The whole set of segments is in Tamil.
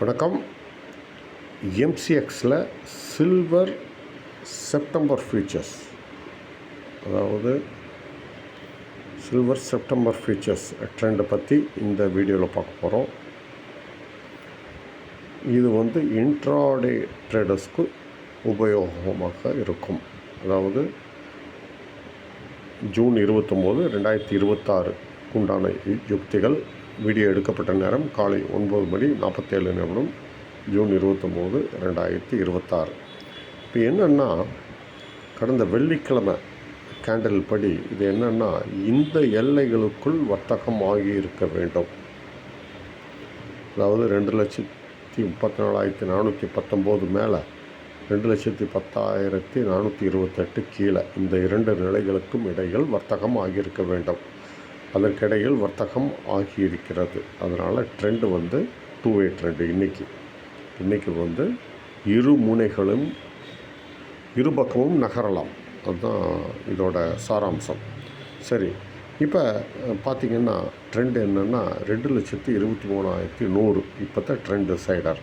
வணக்கம். எம்சிஎக்ஸில் சில்வர் செப்டம்பர் ஃபியூச்சர்ஸ், அதாவது சில்வர் செப்டம்பர் ஃபியூச்சர்ஸ் ட்ரெண்டை பற்றி இந்த வீடியோவில் பார்க்க போகிறோம். இது இன்ட்ராடே ட்ரேடர்ஸ்க்கு உபயோகமாக இருக்கும். அதாவது ஜூன் 29, 2026 உண்டான யுக்திகள். வீடியோ எடுக்கப்பட்ட நேரம் காலை 9:47 ஜூன் 29, 2026. இப்போ என்னென்னா, கடந்த வெள்ளிக்கிழமை கேண்டில் படி இது என்னென்னா, இந்த எல்லைகளுக்குள் வர்த்தகம் ஆகியிருக்க வேண்டும். அதாவது 2,34,419 மேலே, 2,10,428 கீழே, இந்த இரண்டு நிலைகளுக்கும் இடையில் வர்த்தகம் ஆகியிருக்க வேண்டும். அதற்கிடையில் வர்த்தகம் ஆகியிருக்கிறது. அதனால் ட்ரெண்டு டூ-வே ட்ரெண்டு. இன்றைக்கி இரு முனைகளும் இரு பக்கமும் நகரலாம். அதுதான் இதோட சாராம்சம். சரி, இப்போ பார்த்திங்கன்னா ட்ரெண்ட் என்னென்னா 2,23,100 இப்போ தான் ட்ரெண்டு சைடர்.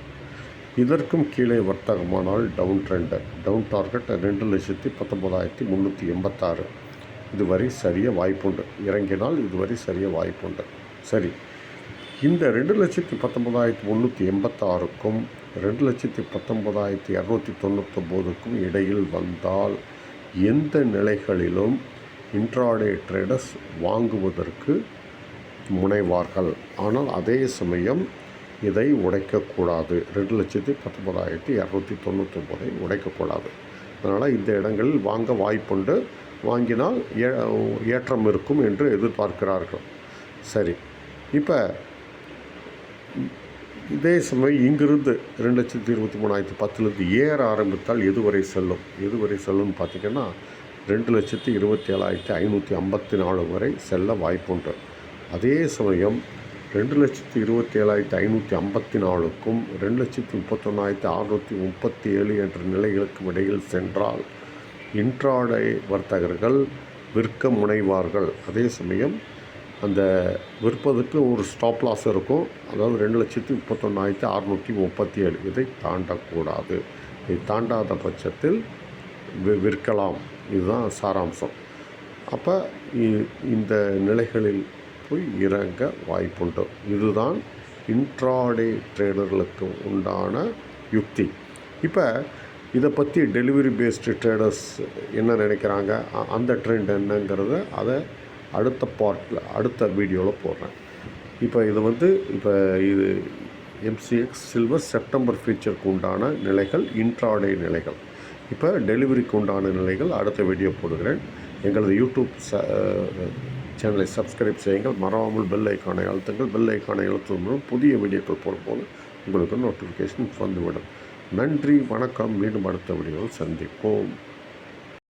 இதற்கும் கீழே வர்த்தகமானால் டவுன் ட்ரெண்டு. Down target 2,19,386. இதுவரை சரிய வாய்ப்புண்டு. இறங்கினால் இதுவரை சரிய வாய்ப்புண்டு. சரி, இந்த 2,19,386க்கும் 2,19,299க்கும் இடையில் வந்தால் எந்த நிலைகளிலும் இன்ட்ராடே ட்ரேடர்ஸ் வாங்குவதற்கு முனைவார்கள். ஆனால் அதே சமயம் இதை உடைக்கக்கூடாது. 2,19,299 உடைக்கக்கூடாது. அதனால் இந்த இடங்களில் வாங்க வாய்ப்புண்டு. வாங்கினால் ஏற்றம் இருக்கும் என்று எதிர்பார்க்கிறார்கள். சரி, இப்போ இதே சமயம் இங்கிருந்து 2,23,10 ஏற ஆரம்பித்தால் எதுவரை செல்லும் பார்த்திங்கன்னா 2,27,554 வரை செல்ல வாய்ப்புண்டு. அதே சமயம் 2,27,554க்கும் 2,31,637 என்ற நிலைகளுக்கும் இடையில் சென்றால் இன்ட்ராடே வர்த்தகர்கள் விற்க முனைவார்கள். அதே சமயம் அந்த விற்பதுக்கு ஒரு ஸ்டாப் லாஸ் இருக்கும். அதாவது 2,31,637 இதை தாண்டக்கூடாது. இதை தாண்டாத பட்சத்தில் விற்கலாம். இதுதான் சாராம்சம். அப்போ இந்த நிலைகளில் போய் இறங்க வாய்ப்புண்டு. இதுதான் இன்ட்ராடே ட்ரேடர்களுக்கு உண்டான யுக்தி. இப்போ இதை பற்றி டெலிவரி பேஸ்டு ட்ரேடர்ஸ் என்ன நினைக்கிறாங்க, அந்த ட்ரெண்ட் என்னங்கிறத அதை அடுத்த வீடியோவில் போடுறேன். இப்போ இது எம்சிஎக்ஸ் சில்வர் செப்டம்பர் ஃபியூச்சருக்கு உண்டான நிலைகள், இன்ட்ராடே நிலைகள். இப்போ டெலிவரிக்கு உண்டான நிலைகள் அடுத்த வீடியோ போடுகிறேன். எங்களது யூடியூப் சேனலை சப்ஸ்கிரைப் செய்யுங்கள். மறவாமல் பெல் ஐக்கானை அழுத்துங்கள். பெல் ஐக்கானை அழுத்துவதன் மூலம் புதிய வீடியோக்கள் போடும்போது உங்களுக்கு நோட்டிஃபிகேஷன் வந்துவிடும். நன்றி, வணக்கம். மீண்டும் அடுத்த வீடியோவில் சந்திப்போம்.